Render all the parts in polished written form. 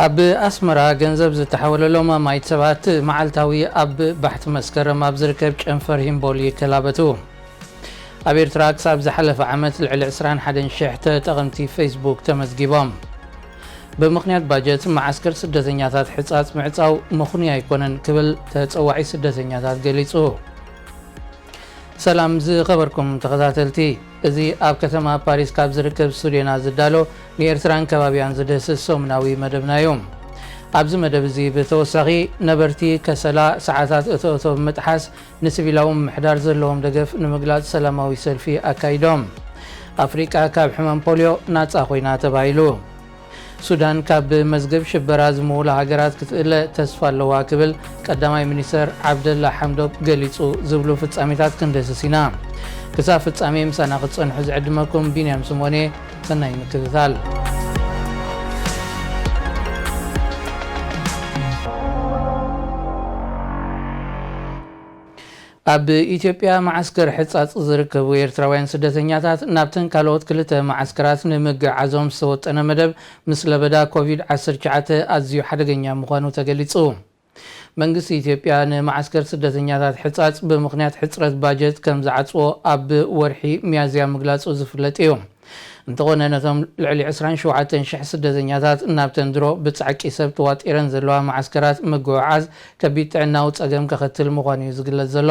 ኣብ ኣስመራ ገንዘብ ዝተሐወለሎም ማይት ሰባት መዓልታዊ ኣብ ባሕቲ መስከረም ኣብ ዝርከብ ጨንፈር ሂምቦል ይከላበቱ። ኣብ ኤርትራ ክሳብ ዝሓለፈ ዓመት ልዕሊ 21,000 ተጠቐምቲ ፌስቡክ ተመዝጊቦም። ብምኽንያት ባጀት ማዓስከር ስደተኛታት ሕጻጽ ምዕጻው ምኹንያ ኣይኮነን ክብል ተጸዋዒ ስደተኛታት ገሊጹ። ሰላም ዝኸበርኩም ተኸታተልቲ፣ እዚ ኣብ ከተማ ፓሪስ ካብ ዝርከብ ስቱድዮና ዝዳሎ ንኤርትራን ከባቢያን ዝደስስ ሰሙናዊ መደብና እዩ። ኣብዚ መደብ እዚ ብተወሳኺ ነበርቲ ከሰላ ሰዓታት እቶቶ ብምጥሓስ ንሲቪላዊ ምሕዳር ዘለዎም ደገፍ ንምግላጽ ሰላማዊ ሰልፊ ኣካይዶም። ኣፍሪቃ ካብ ሕመም ፖልዮ ናጻ ኮይና ተባሂሉ። ሱዳን ካብ መዝገብ ሽበራ ዝምውላ ሃገራት ክትእለ ተስፋ ኣለዋ ክብል ቀዳማይ ሚኒስተር ዓብደላ ሓምዶክ ገሊጹ ዝብሉ ፍጻሜታት ክንደስስ ኢና። ክሳብ ፍጻሜ ምሳና ክትጸንሑ ዝዕድመኩም ቢንያም ስሞኔ። ሰናይ ምክትታል። ኣብ ኢትዮጵያ ማዓስከር ሕጻጽ ዝርከቡ ኤርትራውያን ስደተኛታት ናብተን ካልኦት ክልተ ማዓስከራት ንምግዓዞም ዝተወጠነ መደብ ምስ ለበዳ ኮቪድ-19 ኣዝዩ ሓደገኛ ምዃኑ ተገሊጹ። መንግስቲ ኢትዮጵያ ንማዓስከር ስደተኛታት ሕጻጽ ብምኽንያት ሕጽረት ባጀት ከም ዝዓጽዎ ኣብ ወርሒ ሚያዝያ ምግላጹ ዝፍለጥ እዩ። እንተኾነ ነቶም ልዕሊ 27,000 ስደተኛታት ናብተን ድሮ ብጻዕቂ ሰብ ተዋጢረን ዘለዋ ማዓስከራት ምግውዓዝ ከቢድ ጥዕናዊ ጸገም ከኸትል ምዃኑ እዩ ዝግለጽ ዘሎ።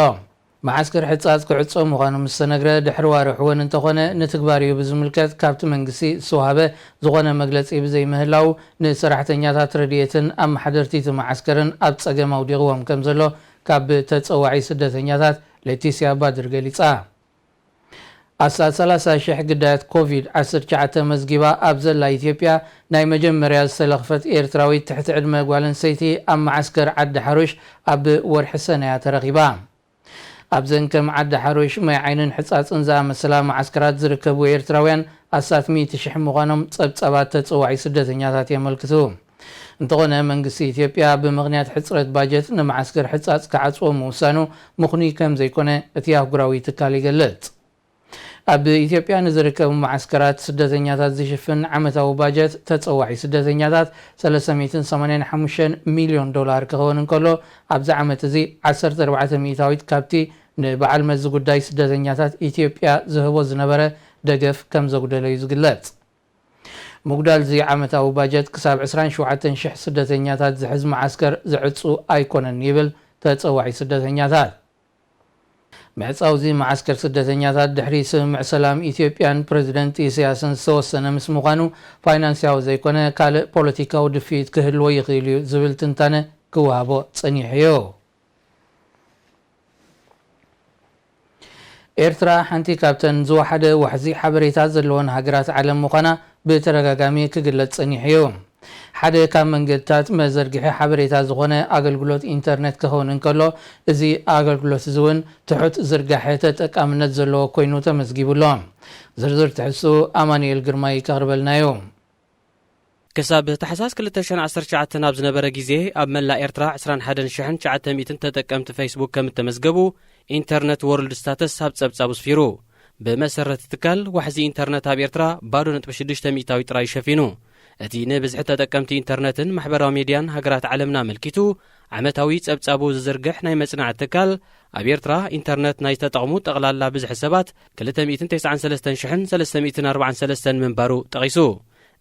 ማዓስከር ሕጻጽ ክዕጾ ምዃኑ ምስ ተነግረ ድሕሪ ዋርሕ እውን እንተኾነ ንትግባር እዩ ብዝምልከት ካብቲ መንግስቲ ዝወሃበ ዝኾነ መግለጺ ብዘይምህላው ንሰራሕተኛታት ረድኤትን ኣመሓደርቲ እቲ ማዓስከርን ኣብ ጸገም ኣውዲቕዎም ከም ዘሎ ካብ ተጸዋዒ ስደተኛታት ሌቲስያ ባድር ገሊጻ። ኣስታት 30,000 ግዳያት ኮቪድ-19 መዝጊባ ኣብ ዘላ ኢትዮጵያ ናይ መጀመርያ ዝተለኽፈት ኤርትራዊት ትሕቲ ዕድመ ጓል ኣንስተይቲ ኣብ ማዓስከር ዓዲ ሓሩሽ ኣብ ወርሒ ሰነያ ተረኺባ። ኣብዘን ከም ዓዲ ሓሩሽ ማይ ዓይንን ሕጻጽን ዝኣመሰላ ማዓስከራት ዝርከቡ ኤርትራውያን ኣስታት 100,000 ምዃኖም ጸብጻባት ተጸዋዒ ስደተኛታት የመልክቱ። እንተኾነ መንግስቲ ኢትዮጵያ ብምኽንያት ሕጽረት ባጀት ንማዓስከር ሕጻጽ ክዓጽዎ ምውሳኑ ምኹንይ ከም ዘይኮነ እቲ ኣህጉራዊ ትካል ይገልጽ። ኣብ ኢትዮጵያ ንዝርከቡ ማዓስከራት ስደተኛታት ዝሽፍን ዓመታዊ ባጀት ተጸዋዒ ስደተኛታት $385 ሚልዮን ክኸውን እንከሎ ኣብዚ ዓመት እዚ 14% ካብቲ ንበዓል መዚ ጉዳይ ስደተኛታት ኢትዮጵያ ዝህቦ ዝነበረ ደገፍ ከም ዘጉደለ እዩ ዝግለጽ። ምጉዳል እዚ ዓመታዊ ባጀት ክሳብ 27,000 ስደተኛታት ዝሕዝ ማዓስከር ዝዕጹ ኣይኮነን ይብል ተጸዋዒ ስደተኛታት። ምዕጻው እዚ ማዓስከር ስደተኛታት ድሕሪ ስምምዕ ሰላም ኢትዮጵያን ፕረዚደንት ኢሳያስን ዝተወሰነ ምስ ምዃኑ ፋይናንስያዊ ዘይኮነ ካልእ ፖለቲካዊ ድፊት ክህልዎ ይኽእል እዩ ዝብል ትንታነ ክወሃቦ ጸኒሑ እዩ። ኤርትራ ሓንቲ ካብተን ዝወሓደ ዋሕዚ ሓበሬታት ዘለዎን ሃገራት ዓለም ምዃና ብተደጋጋሚ ክግለጽ ጸኒሑ እዩ። ሓደ ካብ መንገድታት መዘርግሒ ሓበሬታ ዝኾነ ኣገልግሎት ኢንተርኔት ክኸውን እንከሎ እዚ ኣገልግሎት እዚ እውን ትሑት ዝርጋሐ ተጠቃምነት ዘለዎ ኮይኑ ተመዝጊቡሎ። ዝርዝር ትሕዝቶ ኣማኑኤል ግርማይ ከቕርበልናዮ። ክሳብ ታሕሳስ 2019 ኣብ ዝነበረ ግዜ ኣብ መላእ ኤርትራ 21,900 ተጠቀምቲ ፌስቡክ ከም ተመዝገቡ ኢንተርኔት ወርልድ ስታተስ ኣብ ጸብጻቡ ስፊሩ። ብመሰረት ትካል ዋሕዚ ኢንተርኔት ኣብ ኤርትራ ባዶ 6% ጥራይ ሸፊኑ። እቲ ንብዝሒ ተጠቀምቲ ኢንተርኔትን ማሕበራዊ ሚድያን ሃገራት ዓለምና መልኪቱ ዓመታዊ ጸብጻቡ ዝዝርግሕ ናይ መጽናዕቲ ትካል ኣብ ኤርትራ ኢንተርኔት ናይ ተጠቕሙ ጠቕላላ ብዝሒ ሰባት 293,343 ምንባሩ ጠቒሱ።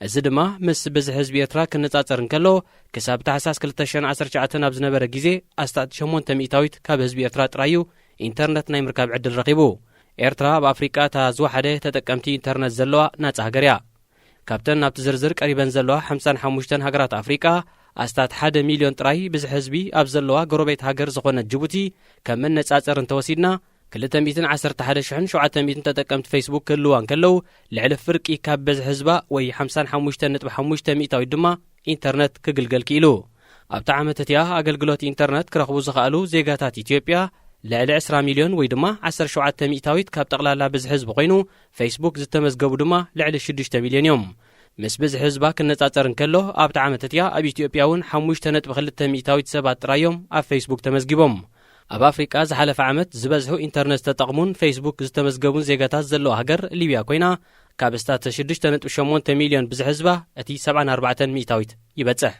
እዚ ድማ ምስ ብዝሒ ህዝቢ ኤርትራ ክነጻጸር እንከሎ ክሳብ ታሕሳስ 2019 ኣብ ዝነበረ ግዜ ኣስታት 800 ካብ ህዝቢ ኤርትራ ጥራዩ ኢንተርኔት ናይ ምርካብ ዕድል ረኺቡ። ኤርትራ ኣብ ኣፍሪቃ እታ ዝወሓደ ተጠቀምቲ ኢንተርኔት ዘለዋ ናጻ ሃገር እያ። ካብተን ናብቲ ዝርዝር ቀሪበን ዘለዋ 55 ሃገራት ኣፍሪቃ ኣስታት 1 ሚልዮን ጥራይ ብዝሒ ህዝቢ ኣብ ዘለዋ ጎረቤት ሃገር ዝኾነት ጅቡቲ ከም መነጻጸር እንተወሲድና 211,700 ተጠቀምቲ ፌስቡክ ክህልዋ እንከለው ልዕሊ ፍርቂ ካብ ብዝሒ ህዝባ ወይ 55.5% ድማ ኢንተርኔት ክግልገል ክኢሉ። ኣብታ ዓመት እቲኣ ኣገልግሎት ኢንተርኔት ክረኽቡ ዝኽኣሉ ዜጋታት ኢትዮጵያ ልዕሊ 20 ሚልዮን ወይ ድማ 17% ካብ ጠቕላላ ብዝሒ ህዝቢ ኮይኑ ፌስቡክ ዝተመዝገቡ ድማ ልዕሊ 6 ሚልዮን እዮም። ምስ ብዝሒ ህዝባ ክነጻጸር እንከሎ ኣብታ ዓመት እቲኣ ኣብ ኢትዮጵያ እውን 5.2% ሰባት ጥራዮም ኣብ ፌስቡክ ተመዝጊቦም። ኣብ ኣፍሪቃ ዝሓለፈ ዓመት ዝበዝሑ ኢንተርኔት ተጠቕሙን ፌስቡክ ዝተመዝገቡን ዜጋታት ዘለዋ ሃገር ሊብያ ኮይና ካብ ስታት 6.8 ሚልዮን ብዝሕዝባ እቲ 74% ይበጽሕ።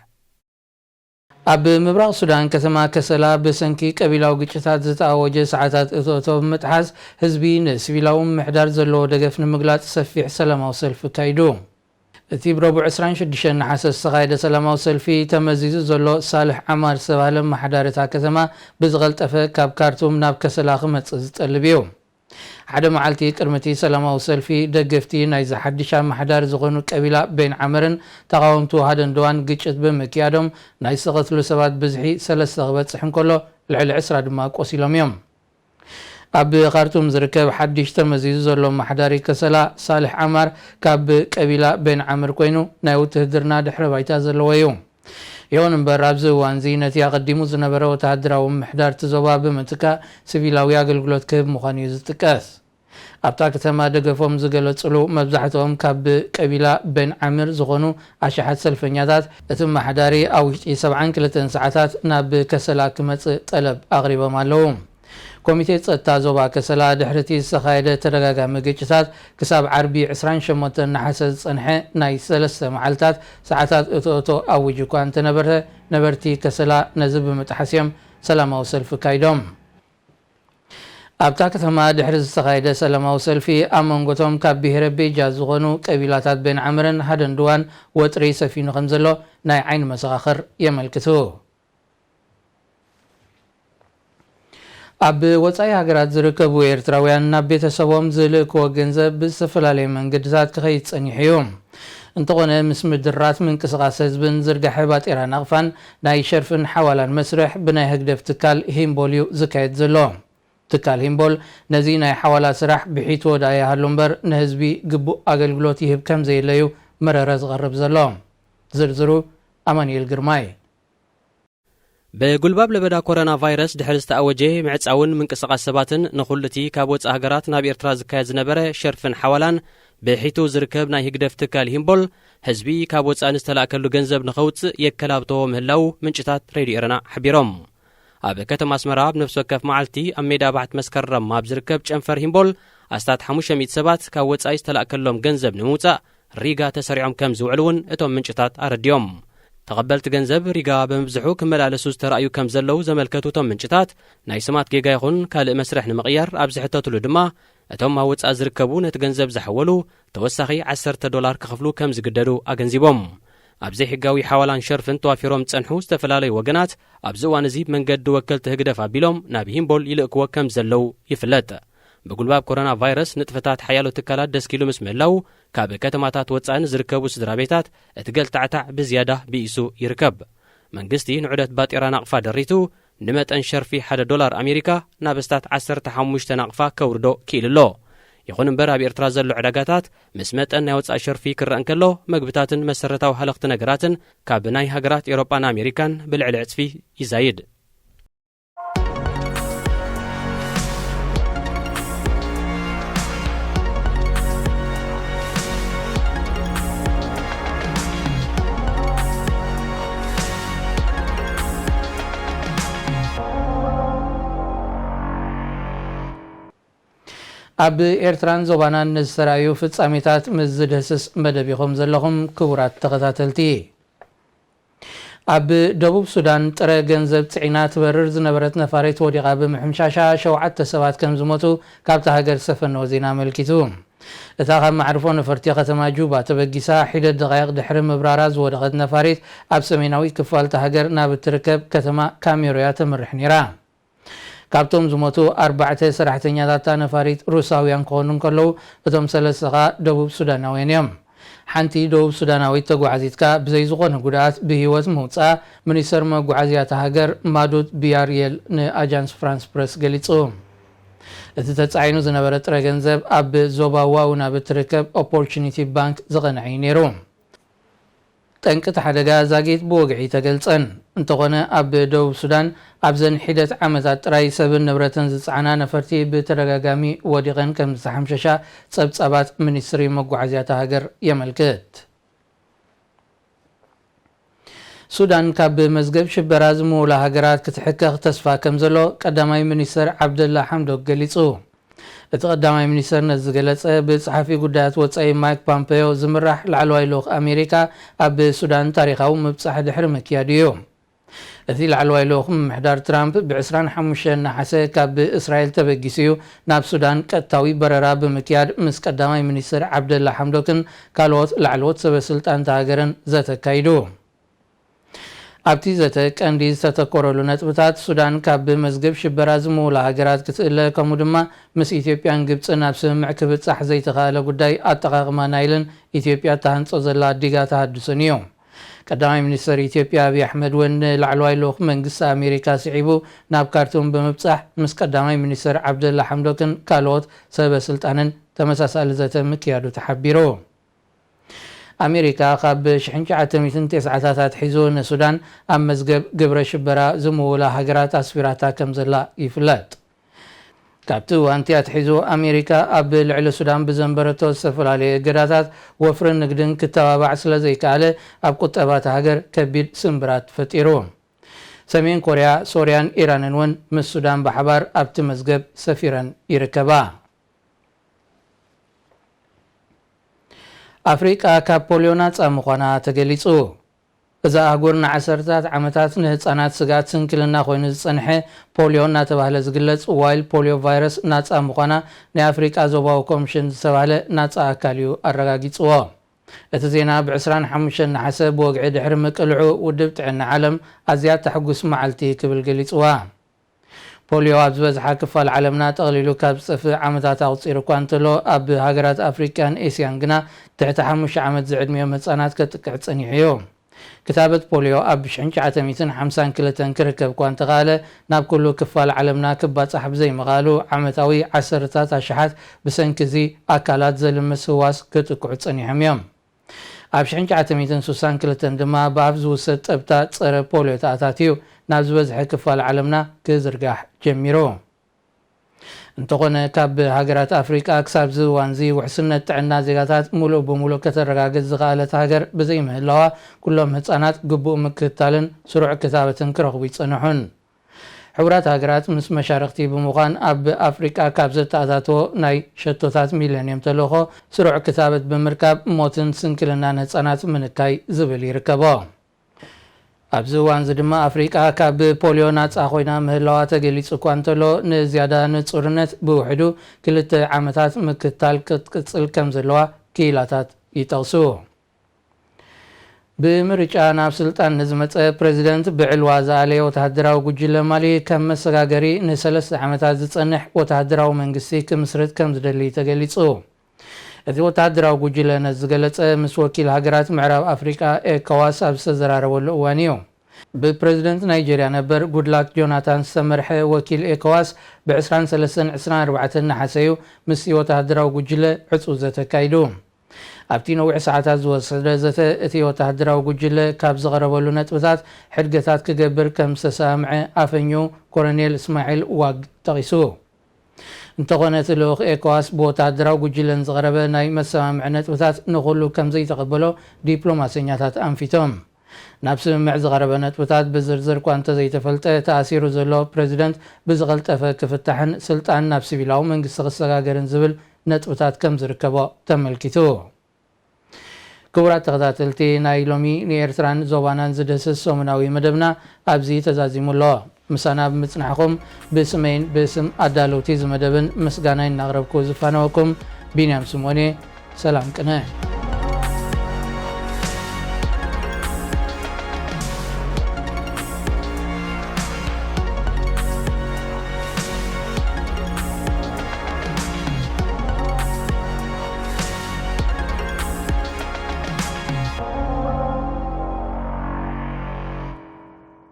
ኣብ ምብራቕ ሱዳን ከተማ ከሰላ ብሰንኪ ቀቢላዊ ግጭታት ዝተኣወጀ ሰዓታት እቶቶ ብምጥሓስ ህዝቢ ንሲቪላዊ ምሕዳር ዘለዎ ደገፍ ንምግላጽ ሰፊሕ ሰላማዊ ሰልፊ ካይዱ እቲ ብረቡዕ 26 ነሓሰ ዝተኻየደ ሰላማዊ ሰልፊ ተመዚዙ ዘሎ ሳልሕ ዓማር ዝተባህለ ማሕዳርታ ከተማ ብዝቐልጠፈ ካብ ካርቱም ናብ ከሰላ ክመጽእ ዝጠልብ እዩ ሓደ መዓልቲ ቅድመቲ ሰላማዊ ሰልፊ ደገፍቲ ናይ ዝሓድሻ ማሕዳር ዝኾኑ ቀቢላ ቤን ዓመርን ተቃወምቱ ሃደንድዋን ግጭት ብምክያዶም ናይ ዝተቐትሉ ሰባት ብዝሒ 3 ክበጽሕ እንከሎ ልዕሊ 20 ድማ ቆሲሎም እዮም ኣብ ካርቱም ዝርከብ ሓድሽ ተመዚዙ ዘሎ ማሕዳሪ ከሰላ ሳልሕ ዓማር ካብ ቀቢላ ቤን ዓመር ኮይኑ ናይ ውትድርና ድሕረ ባይታ ዘለዎ እዩ ይኹን እምበር ኣብዚ እዋን እዚ ነቲ ኣቐዲሙ ዝነበረ ወተሃደራዊ ምሕዳር ዞባ ብምትካእ ሲቪላዊ ኣገልግሎት ክህብ ምዃኑ እዩ ዝጥቀስ ኣብታ ከተማ ደገፎም ዝገለጽሉ መብዛሕትኦም ካብ ቀቢላ ቤን ዓመር ዝኾኑ ኣሽሓት ሰልፈኛታት እቲ ማሕዳሪ ኣብ ውሽጢ 72 ሰዓታት ናብ ከሰላ ክመጽእ ጠለብ ኣቕሪቦም ኣለዉ ኮሚቴ ጸጥታ ዞባ ከሰላ ድሕርቲ ዝተኻየደ ተደጋጋሚ ግጭታት ክሳብ ዓርቢ 28 ነሓሰ ዝጸንሐ ናይ 3 መዓልታት ሰዓታት እቶቶ ኣውጅ እኳ እንተነበረ ነበርቲ ከሰላ ነዚ ብምጥሓስ እዮም ሰላማዊ ሰልፊ ካይዶም ኣብታ ከተማ ድሕሪ ዝተኻየደ ሰላማዊ ሰልፊ ኣብ መንጎቶም ካብ ብሄረ ቤጃ ዝኾኑ ቀቢላታት ቤን ዓመርን ሃደንድዋን ወጥሪ ሰፊኑ ከም ዘሎ ናይ ዓይኒ መሰኻኽር የመልክቱ ኣብ ወጻኢ ሃገራት ዝርከቡ ኤርትራውያን ናብ ቤተሰቦም ዝልእክዎ ገንዘብ ብዝተፈላለዩ መንገድታት ክኸይድ ጸኒሑ እዩ እንተኾነ ምስ ምድራት ምንቅስቓስ ህዝብን ዝርጋሐ ባጤራ ናቕፋን ናይ ሸርፍን ሓዋላን መስርሕ ብናይ ህግደፍ ትካል ሂምቦል እዩ ዝካየድ ዘሎ ትካል ሂምቦል ነዚ ናይ ሓዋላ ስራሕ ብሒቱ ወዳእያሃሉ እምበር ንህዝቢ ግቡእ ኣገልግሎት ይህብ ከም ዘየለዩ መረረ ዝቐርብ ዘሎ ዝርዝሩ ኣማኒኤል ግርማይ በጉልባብ ለበዳ ኮሮና ቫይረስ ድሕሪ ዝተኣወጀ ምዕጻውን ምንቅስቓስ ሰባትን ንኹሉ እቲ ካብ ወጻኢ ሃገራት ናብ ኤርትራ ዝካየድ ዝነበረ ሸርፍን ሓዋላን ብሒቱ ዝርከብ ናይ ህግደፍ ትካል ሂምቦል ህዝቢ ካብ ወጻኢ ዝተላእከሉ ገንዘብ ንኸውፅእ የከላብተዎ ምህላው ምንጭታት ሬድዮ ኤረና ሓቢሮም ኣብ ከተማ ኣስመራ ብነፍሲ ወከፍ መዓልቲ ኣብ ሜዳ ባሕቲ መስከረም ኣብ ዝርከብ ጨንፈር ሂምቦል ኣስታት 500 ሰባት ካብ ወጻኢ ዝተላእከሎም ገንዘብ ንምውፃእ ሪጋ ተሰሪዖም ከም ዝውዕሉ እውን እቶም ምንጭታት ኣረድዮም ተቐበልቲ ገንዘብ ሪጋ ብምብዝሑ ክመላለሱ ዝተረእዩ ከም ዘለው ዘመልከቱቶም ምንጭታት ናይ ስማት ጌጋ ይኹን ካልእ መስርሕ ንምቕያር ኣብ ዝሕተትሉ ድማ እቶም ኣብ ወጻኢ ዝርከቡ ነቲ ገንዘብ ዝሓወሉ ተወሳኺ $10 ክኽፍሉ ከም ዝግደዱ ኣገንዚቦም ኣብዚ ሕጋዊ ሓዋላን ሸርፍን ተዋፊሮም ጸንሑ ዝተፈላለዩ ወገናት ኣብዚ እዋን እዚ መንገዲ ወከልቲ ህግደፍ ኣቢሎም ናብ ሂምቦል ይልእክዎ ከም ዘለው ይፍለጥ በጉልባብ ኮሮና ቫይረስ ንጥፈታት ሓያሎ ትካላት ደስኪሉ ምስ ምህላው ካብ ከተማታት ወጻኢን ዝርከቡ ስድራ ቤታት እቲ ገልታዕታዕ ብዝያዳ ብኢሱ ይርከብ መንግስቲ ንዑደት ባጤራ ናቕፋ ደሪቱ ንመጠን ሸርፊ $1 ኣሜሪካ ናብ እስታት 15 ናቕፋ ከውርዶ ክኢልሎ ይኹን እምበር ኣብ ኤርትራ ዘሎ ዕዳጋታት ምስ መጠን ናይ ወጻኢ ሸርፊ ክረአ እንከሎ መግብታትን መሰረታዊ ሃለኽቲ ነገራትን ካብ ናይ ሃገራት ኤውሮጳን ኣሜሪካን ብልዕሊ ዕፅፊ ይዛይድ ኣብ ኤርትራን ዞባናን ንዝተረኣዩ ፍጻሜታት ምስ ዝደስስ መደብ ኢኹም ዘለኹም ክቡራት ተኸታተልቲ ኣብ ደቡብ ሱዳን ጥረ ገንዘብ ጽዒና ትበርር ዝነበረት ነፋሪት ወዲቓ ብምሕምሻሻ 7 ሰባት ከም ዝሞቱ ካብቲ ሃገር ዝሰፈነዎ ዜና ኣመልኪቱ እታ ካብ ማዕርፎ ነፈርቲ ከተማ ጁባ ተበጊሳ ሒደት ደቓይቕ ድሕሪ ምብራራ ዝወደቐት ነፋሪት ኣብ ሰሜናዊ ክፋልቲ ሃገር ናብ እትርከብ ከተማ ካሜሮያ ተመርሕ ነይራ ካብቶም ዝሞቱ 4 ሰራሕተኛታት ነፋሪት ሩሳውያን ክኾኑ እንከለዉ እቶም 3 ደቡብ ሱዳናውያን እዮም ሓንቲ ደቡብ ሱዳናዊት ተጓዓዚትካ ብዘይ ዝኾነ ጉድኣት ብሂወት ምውፃእ ሚኒስተር መጓዓዝያት ሃገር ማዱድ ቢያርየል ንኣጃንስ ፍራንስ ፕረስ ገሊጹ እቲ ተጻዒኑ ዝነበረ ጥረ ገንዘብ ኣብ ዞባ ዋው ናብ እትርከብ ኦፖርቹኒቲ ባንክ ዝቐንዐ ነይሩ ጠንቅቲ ሓደጋ ዛጊት ብወግዒ ተገልጸን እንተኾነ ኣብ ደቡብ ሱዳን ኣብዘን ሒደት ዓመታት ጥራይ ሰብን ንብረትን ዝፀዓና ነፈርቲ ብተደጋጋሚ ወዲቐን ከም ዝተሓምሸሻ ጸብጻባት ሚኒስትሪ መጓዓዝያት ሃገር የመልክት ሱዳን ካብ መዝገብ ሽበራ ዝምውላ ሃገራት ክትሕከኽ ተስፋ ከም ዘሎ ቀዳማይ ሚኒስተር ዓብደላ ሓምዶክ ገሊጹ እቲ ቀዳማይ ሚኒስተር ነዚ ዝገለጸ ብጸሓፊ ጉዳያት ወጻኢ ማይክ ፖምፔዮ ዝምራሕ ላዕለዋይ ልኡኽ ኣሜሪካ ኣብ ሱዳን ታሪኻዊ ምብጻሕ ድሕሪ ምክያድ እዩ እቲ ላዕለዋይ ልኡኽ ምምሕዳር ትራምፕ ብ25 ናሓሰ ካብ እስራኤል ተበጊስዩ ናብ ሱዳን ቀጥታዊ በረራ ብምክያድ ምስ ቀዳማይ ሚኒስትር ዓብደላ ሐምዶክን ካልኦት ላዕለዎት ሰበስልጣን ሃገርን ዘተካይዱ ኣብቲ ዘተ ቀንዲ ዝተተኮረሉ ነጥብታት ሱዳን ካብ መዝገብ ሽበራ ዝምውላ ሃገራት ክትእለ ከምኡ ድማ ምስ ኢትዮጵያን ግብፅን ናብ ስምምዕ ክብፃሕ ዘይተኻእለ ጉዳይ ኣጠቓቕማ ናይልን ኢትዮጵያ ተሃንፆ ዘላ ኣዲጋ ተሃድሶን እዮም ቀዳማይ ሚኒስትር ኢትዮጵያ አብይ አሕመድ እውን ላዕለዋይ ልኡኽ መንግስቲ ኣሜሪካ ስዒቡ ናብ ካርቱም ብምብፃሕ ምስ ቀዳማይ ሚኒስትር ዓብደላ ሐምዶክን ካልኦት ሰበስልጣንን ተመሳሳሊ ዘተ ምክያዱ ተሓቢሩ ኣሜሪካ ካብ 1990ታት ሒዙ ንሱዳን ኣብ መዝገብ ግብረ ሽበራ ዝምውላ ሃገራት ኣስፊራታ ከም ዘላ ይፍለጥ ካብቲ እዋን ኣትሒዙ ኣሜሪካ ኣብ ልዕሊ ሱዳን ብዘንበረቶ ዝተፈላለየ እገዳታት ወፍርን ንግድን ክተባባዕ ስለ ዘይከኣለ ኣብ ቁጠባት ሃገር ከቢድ ስንብራት ፈጢሩ ሰሜን ኮርያ ሶርያን ኢራንን እውን ምስ ሱዳን ብሓባር ኣብቲ መዝገብ ሰፊረን ይርከባ ኣፍሪቃ ካብ ፖልዮ ናፃ ምዃና ተገሊጹ እዛ ኣህጉር ንዓሰርታት ዓመታት ንህፃናት ስጋት ስንክልና ኮይኑ ዝፀንሐ ፖልዮ እናተባህለ ዝግለጽ ዋይልድ ፖልዮ ቫይረስ ናፃ ምዃና ናይ ኣፍሪቃ ዞባዊ ኮሚሽን ዝተባህለ ናፃ ኣካል እዩ ኣረጋጊፅዎ እቲ ዜና ብ25 ናሓሰ ብወግዒ ድሕሪ ምቅልዑ ውድብ ጥዕና ዓለም ኣዝያ ተሕጉስ መዓልቲ ክብል ገሊፅዋ ፖልዮ ኣብ ዝበዝሓ ክፋል ዓለምና ጠቕሊሉ ካብ ዝፀፍእ ዓመታት ኣቁፂር እኳ እንተሎ ኣብ ሃገራት ኣፍሪካን ኤስያን ግና ትሕቲ 5 ዓመት ዝዕድሚዮም ህፃናት ከጥቅዕ ፀኒሑ እዩ كتابة بوليو أب 1952 كركب كوان تغالى ناب كله كفال عالمنا كبات صاحب زي مغالو عمتاوي عسرتات أشحات بسنكزي أكالات زلمس هواس كتقعد صني حميم أب 1962 دما بابز وست أبتا تصير بوليو تأتاتيو نابز وزح كفال عالمنا كزرقاح جميرو انتقونا كاب هاجرات أفريقيا أكساب زوانزي وحسنة عنا زيغاتات مولو بمولو كترقاقز زغالة هاجر بزي مهلوا كلهم هتسانات قبو مكتالن سرع كتابة كرغوي تصنحون حورات هاجرات مس مشاركتي بمغان أب أفريقيا كاب زتاتاتو ناي شتوتات ميلينيوم تلوخو سرع كتابة بمركاب موتن سنكلنا هتسانات منكاي زبلي ركبو أبزوان زدما أفريقيا كاب بوليو ناس أخوينا مهلوا تجلس كوانتلو نزيادة نتصورنت بوحدو كلت عامتات مكتال كتل كم زلوا كيلاتات يتوسو بمرجع ناب سلطان نزمت بريزيدنت بعلوا زالي وتهدراو جوجل مالي كم مسغاغري نسلس عامتات زتصنح وتهدراو منغسي كمسرت كم زدلي تجلسو إذا وتهدراو جوجل نزغلت مس وكيل هاجرات معراب أفريقيا إيكواس أبس زرارو الأوانيو ببريزيدنت نيجيريا نبر جودلاك جوناثان سمرح وكيل إيكواس بعسران 24 نحسيو مسي وتهدراو جوجل عصو زتكايدو أبتي نوع ساعات زوصل زت إتي وتهدراو جوجل كاب زغربو نتبتات حرقتات كجبر كم سسامع أفنيو كورنيل إسماعيل واق تغيسو انتقنت لوخ إيكواس بوتهدراو جوجلن زغربه ناي مسامع نتبتات نقولو كم زي تقبلو دبلوماسيات أنفيتهم نفس مع زغربه نتبتات بزرزر كوانت زي تفلت تأثير زلو بريزيدنت بزغلت كفتحن سلطان نفسي بلاو من قصة زبل نتبتات كم زركبو تملكتو كبرات تغداتلتي نايلومي نيرتران زوبانان زدسس سومناوي مدبنا أبزي تزازيمو الله مسانا بمتصنحكم باسمين باسم أدالوتي زمدبن مسقانين نغربكو زفانوكم بينام سموني سلام كناه